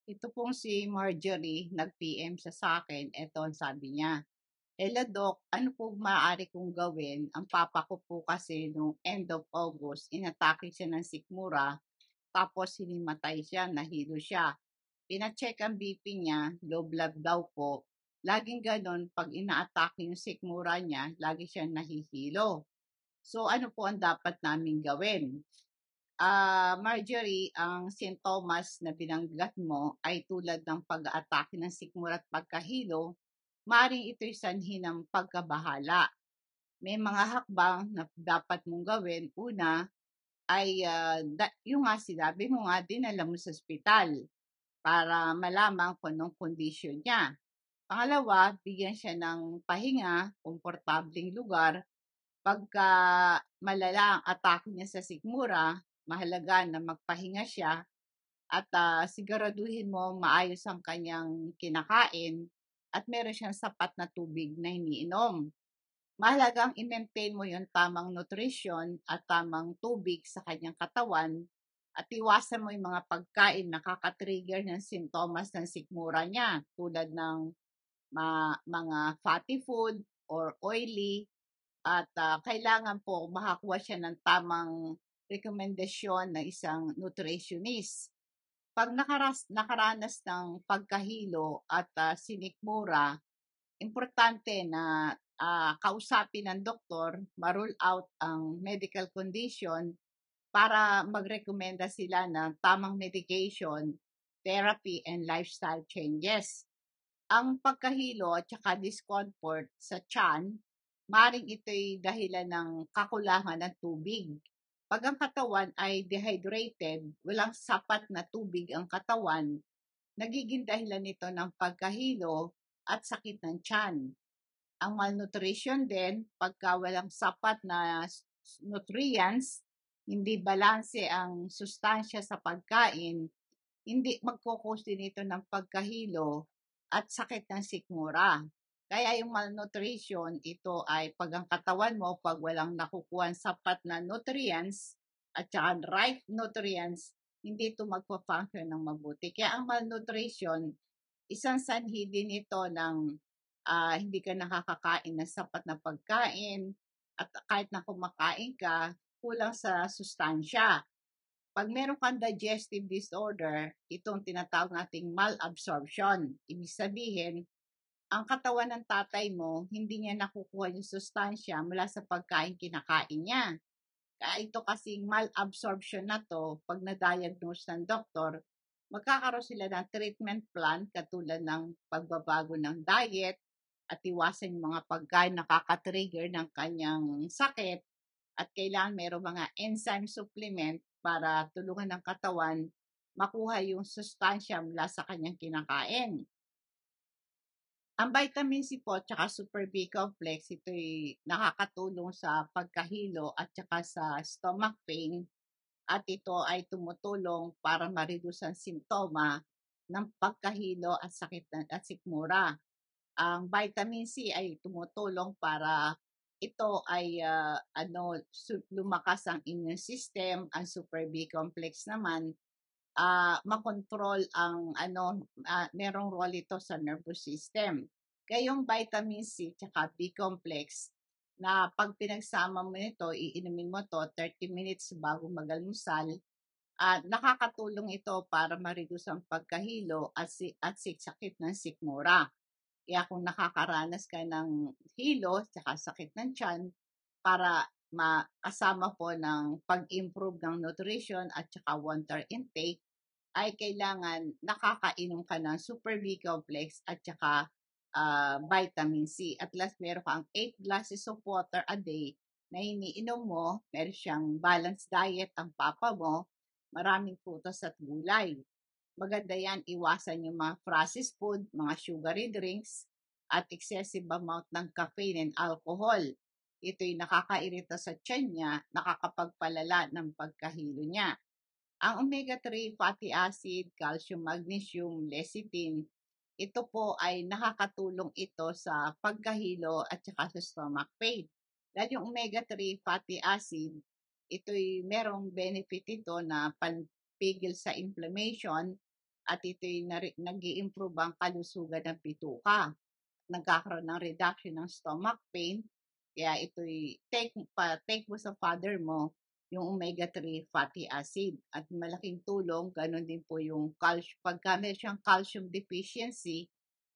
Ito pong si Marjorie nag-PM siya sa akin, eto ang sabi niya, "Hello Doc, ano po maaari kong gawin? Ang papa ko po kasi nung end of August, inatake siya ng sikmura, tapos hinimatay siya, nahilo siya. Pina-check ang BP niya, low blood daw po. Laging ganon, pag inaatake yung sikmura niya, lagi siyang nahihilo. So ano po ang dapat naming gawin?" Marjorie, ang sintomas na binanggit mo ay tulad ng pag-aatake ng sikmura at pagkahilo, maaaring ito'y sanhi ng pagkabahala. May mga hakbang na dapat mong gawin. Una ay yung nga sinabi mo nga, dinala mo sa ospital para malaman kung anong kondisyon niya. Pangalawa, bigyan siya ng pahinga, komportabling lugar. Pagka malala ang atake niya sa sikmura, mahalaga na magpahinga siya at siguraduhin mo maayos ang kanyang kinakain at meron siyang sapat na tubig na iniinom. Mahalagang i-maintain mo yung tamang nutrition at tamang tubig sa kanyang katawan at iwasan mo yung mga pagkain na kaka-trigger ng sintomas ng sikmura niya tulad ng mga fatty food or oily at kailangan po makakuha siya ng tamang rekomendasyon ng isang nutritionist. Pag nakaranas ng pagkahilo at sinikmura, importante na kausapin ng doktor, ma-rule out ang medical condition para magrekomenda sila ng tamang medication, therapy, and lifestyle changes. Ang pagkahilo at saka discomfort sa tiyan, maring ito'y dahilan ng kakulangan ng tubig. Pag ang katawan ay dehydrated, walang sapat na tubig ang katawan, nagiging dahilan nito ng pagkahilo at sakit ng tiyan. Ang malnutrition din, pagka walang sapat na nutrients, hindi balanse ang sustansya sa pagkain, hindi magko-cause din ito ng pagkahilo at sakit ng sikmura. Kaya yung malnutrition, ito ay pag ang katawan mo, pag walang nakukuha sapat na nutrients at saka right nutrients, hindi ito magpa-function ng mabuti. Kaya ang malnutrition, isang sanhi din ito ng hindi ka nakakakain ng sapat na pagkain at kahit na kumakain ka, kulang sa sustansya. Pag meron kang digestive disorder, itong tinatawag nating malabsorption. Ibig sabihin, ang katawan ng tatay mo, hindi niya nakukuha yung sustansya mula sa pagkain kinakain niya. Kaya ito kasing malabsorption na to, pag na-diagnose ng doktor, magkakaroon sila ng treatment plan katulad ng pagbabago ng diet at iwasan yung mga pagkain na nakaka-trigger ng kanyang sakit at kailangan mayroong mga enzyme supplement para tulungan ng katawan makuha yung sustansya mula sa kanyang kinakain. Ang vitamin C po at Super B complex, ito'y nakakatulong sa pagkahilo at saka sa stomach pain at ito ay tumutulong para ma-reduce ang simptoma ng pagkahilo at sakit at sikmura. Ang vitamin C ay tumutulong para ito ay lumakas ang immune system. Ang Super B complex naman, makontrol ang merong role ito sa nervous system. Kaya yung vitamin C tsaka B complex na pag pinagsama mo nito, iinumin mo to 30 minutes bago magalmusal, nakakatulong ito para ma-reduce ang pagkahilo at sakit ng sikmura. Kaya kung nakakaranas ka ng hilo tsaka sakit ng tiyan, para makasama po ng pag-improve ng nutrition at saka water intake, ay kailangan nakakainom ka ng Super B complex at saka vitamin C. At last, meron kang 8 glasses of water a day na iniinom mo. Meron siyang balanced diet ang papa mo. Maraming prutas at gulay. Maganda yan, iwasan yung mga processed food, mga sugary drinks, at excessive amount ng caffeine and alcohol. Ito'y nakakairita sa tiyan niya, nakakapagpalala ng pagkahilo niya. Ang omega-3 fatty acid, calcium, magnesium, lecithin, ito po ay nakakatulong ito sa pagkahilo at saka sa stomach pain. Dahil yung omega-3 fatty acid, ito'y merong benefit ito na panpigil sa inflammation at ito'y nag-i-improve ang kalusugan ng bituka. Nagkakaroon ng reduction ng stomach pain. Kaya ito'y take mo sa father mo yung omega-3 fatty acid at malaking tulong. Ganon din po yung calcium. Pagka meron siyang calcium deficiency,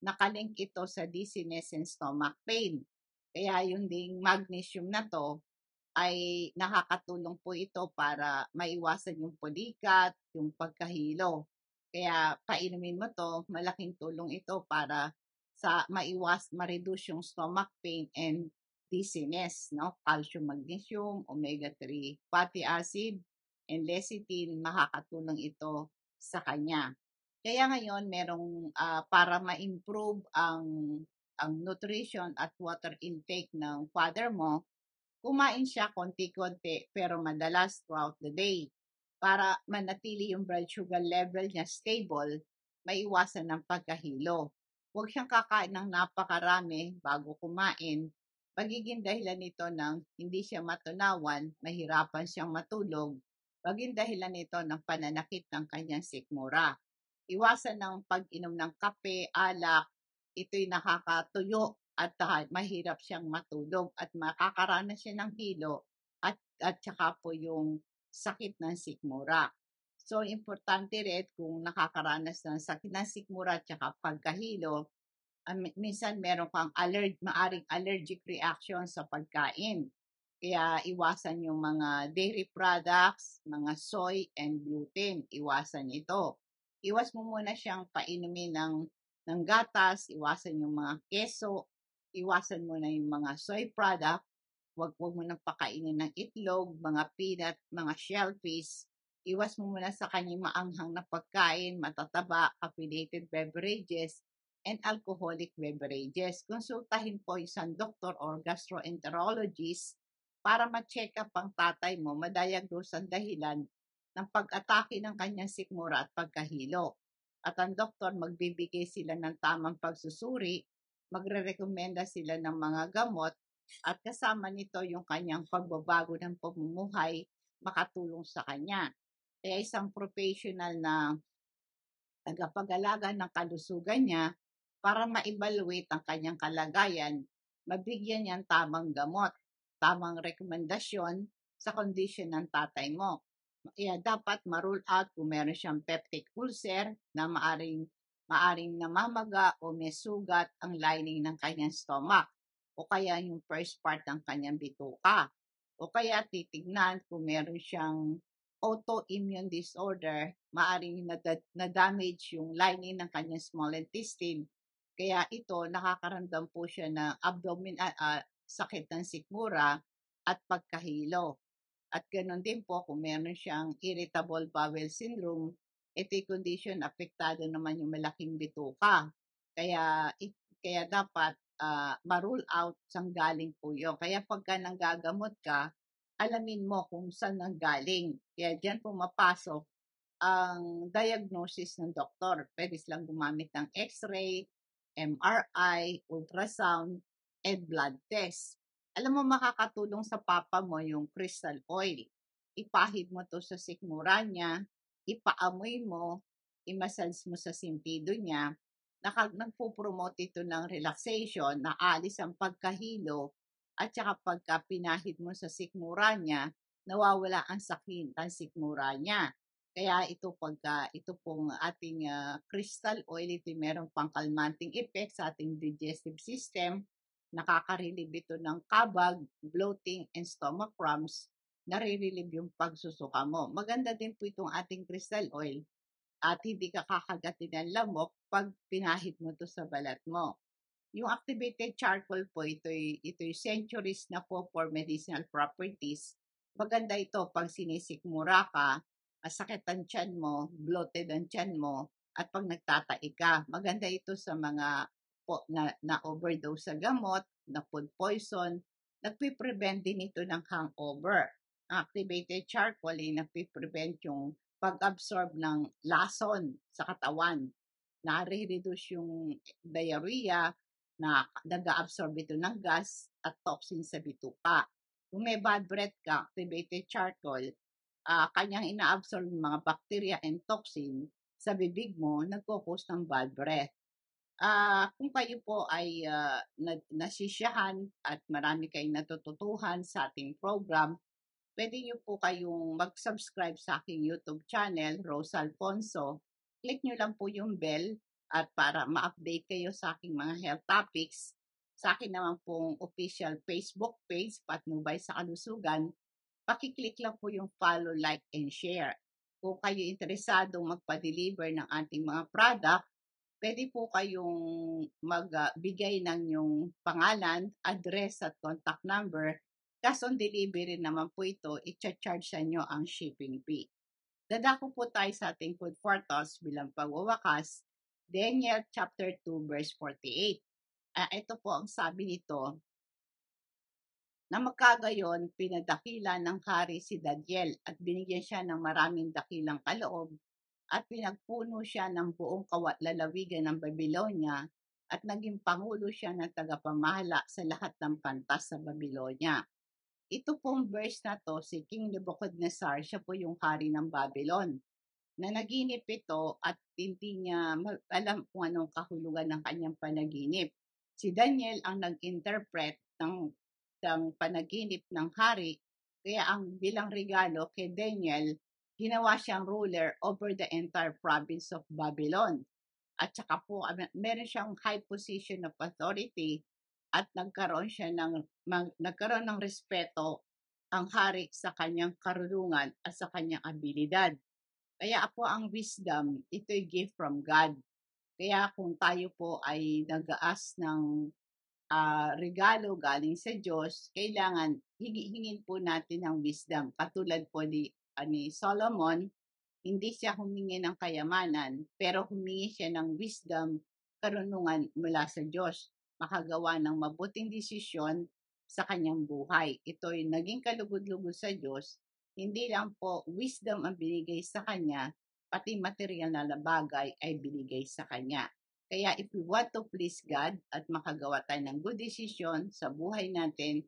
nakalink ito sa dizziness and stomach pain. Kaya yung ding magnesium na to ay nakakatulong po ito para maiwasan yung pulikat, yung pagkahilo. Kaya painumin mo to, malaking tulong ito para sa ma-reduce yung stomach pain and dizziness, no? Calcium, magnesium, omega-3 fatty acid, and lecithin, makakatulong ito sa kanya. Kaya ngayon merong para ma-improve ang nutrition at water intake ng father mo, kumain siya konti-konti pero madalas throughout the day para manatili yung blood sugar level niya stable, maiwasan ng pagkahilo. Huwag siyang kakain ng napakarami bago kumain. Magiging dahilan nito ng hindi siya matunawan, mahirapan siyang matulog, maging dahilan nito ng pananakit ng kanyang sikmura. Iwasan ng pag-inom ng kape, alak, ito'y nakakatuyo at mahirap siyang matulog at makakaranas siya ng hilo at saka po yung sakit ng sikmura. So, importante rin kung nakakaranas ng sakit ng sikmura at saka pagkahilo, minsan meron kang maaring allergic reaction sa pagkain. Kaya iwasan yung mga dairy products, mga soy and gluten. Iwasan ito. Iwas mo muna siyang painumin ng gatas, iwasan yung mga keso, iwasan mo na yung mga soy product, wag mo nang pakainin ng itlog, mga peanut, mga shellfish. Iwas mo muna sa kanyang maanghang na pagkain, matataba, caffeinated beverages, and alcoholic beverages. Konsultahin po isang doktor or gastroenterologist para ma-check up ang tatay mo, ma-diagnose ang dahilan ng pag-atake ng kanyang sikmura at pagkahilo. At ang doktor, magbibigay sila ng tamang pagsusuri, magre-recommenda sila ng mga gamot, at kasama nito yung kanyang pagbabago ng pamumuhay, makatulong sa kanya. Kaya isang professional na tagapag-alaga ng kalusugan niya para ma-evaluate ang kanyang kalagayan, mabigyan niya ng tamang gamot, tamang rekomendasyon sa kondisyon ng tatay mo. Kaya dapat ma-rule out kung meron siyang peptic ulcer na maaring namamaga o may sugat ang lining ng kanyang stomach o kaya yung first part ng kanyang bituka. O kaya titignan kung meron siyang autoimmune disorder, maaring na-damage yung lining ng kanyang small intestine. Kaya ito, nakakaramdam po siya ng sakit ng sikmura at pagkahilo. At ganoon din po kung meron siyang irritable bowel syndrome, ito'y condition apektado naman yung malaking bituka. Kaya dapat ma-rule out saan galing po yun. Kaya pagka nanggagamot ka, alamin mo kung saan nanggaling. Kaya diyan pumapasok ang diagnosis ng doktor. Pwede silang gumamit ng X-ray, MRI, ultrasound, and blood test. Alam mo, makakatulong sa papa mo yung crystal oil. Ipahid mo to sa sikmura niya, ipaamoy mo, i-massage mo sa sintido niya, nagpo-promote ito ng relaxation, naalis ang pagkahilo, at saka pagka pinahid mo sa sikmura niya, nawawala ang sakit ng sikmura niya. Kaya ito pong ating crystal oil, ito merong pangkalmanting effect sa ating digestive system, nakaka-relieve ito ng kabag, bloating, and stomach cramps, nare-relieve yung pagsusuka mo. Maganda din po itong ating crystal oil at hindi ka kakagatin ng lamok pag pinahid mo to sa balat mo. Yung activated charcoal po, ito'y centuries na po for medicinal properties. Maganda ito pag sinisikmura ka, sakit ang tiyan mo, bloated ang tiyan mo, at pag nagtatai ka. Maganda ito sa mga na overdose sa gamot, na food poison. Nagpiprevent din ito ng hangover. Ang activated charcoal ay nagpiprevent yung pag-absorb ng lason sa katawan. Nare-reduce yung diarrhea, na nag-absorb ito ng gas at toxin sa bituka. Kung may bad breath ka, activated charcoal, kanyang ina-absorb ng mga bacteria and toxin sa bibig mo nagko-cause ng bad breath. Kung kayo po ay nasisiyahan at marami kayong natututuhan sa ating program, pwede niyo po kayong mag-subscribe sa aking YouTube channel, Rose Alfonso. Click niyo lang po yung bell at para ma-update kayo sa aking mga health topics. Sa akin naman pong official Facebook page, Patnubay sa Kalusugan, pakiclick lang po yung follow, like, and share. Kung kayo interesadong magpa-deliver ng ating mga product, pwede po kayong magbigay ng yung pangalan, address at contact number. Cash on delivery naman po ito, i-charge sa inyo ang shipping fee. Dadako po tayo sa ating food for thoughts bilang pagwawakas. Daniel chapter 2 verse 48. Ito po ang sabi nito, na magkagayon pinadakila ng hari si Daniel at binigyan siya ng maraming dakilang kaloob at pinagpuno siya ng buong lalawigan ng Babylonia at naging pangulo siya ng tagapamahala sa lahat ng pantas sa Babylonia. Ito pong verse na to, si King Nebuchadnezzar, siya po yung hari ng Babylon. Na naginip ito at hindi niya alam kung anong kahulugan ng kanyang panaginip. Si Daniel ang nag-interpret ng panaginip ng hari, kaya ang bilang regalo kay Daniel, ginawa siyang ruler over the entire province of Babylon. At saka po, meron siyang high position of authority at nagkaroon ng respeto ang hari sa kanyang karunungan at sa kanyang abilidad. Kaya po ang wisdom, ito'y gift from God. Kaya kung tayo po ay nag-aas ng regalo galing sa Diyos, kailangan hingin po natin ng wisdom. Katulad po ni Solomon, hindi siya humingi ng kayamanan, pero humingi siya ng wisdom, karunungan mula sa Diyos, makagawa ng mabuting desisyon sa kanyang buhay. Ito'y naging kalugod-lugod sa Diyos. Hindi lang po wisdom ang binigay sa kanya, pati material na bagay ay binigay sa kanya. Kaya if we want to please God at makagawa tayo ng good decision sa buhay natin,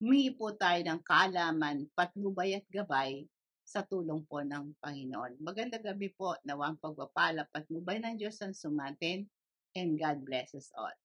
humingi po tayo ng kaalaman, patnubay at gabay sa tulong po ng Panginoon. Magandang gabi po, nawang pagpapala, patnubay ng Diyos ang sumatin, and God bless us all.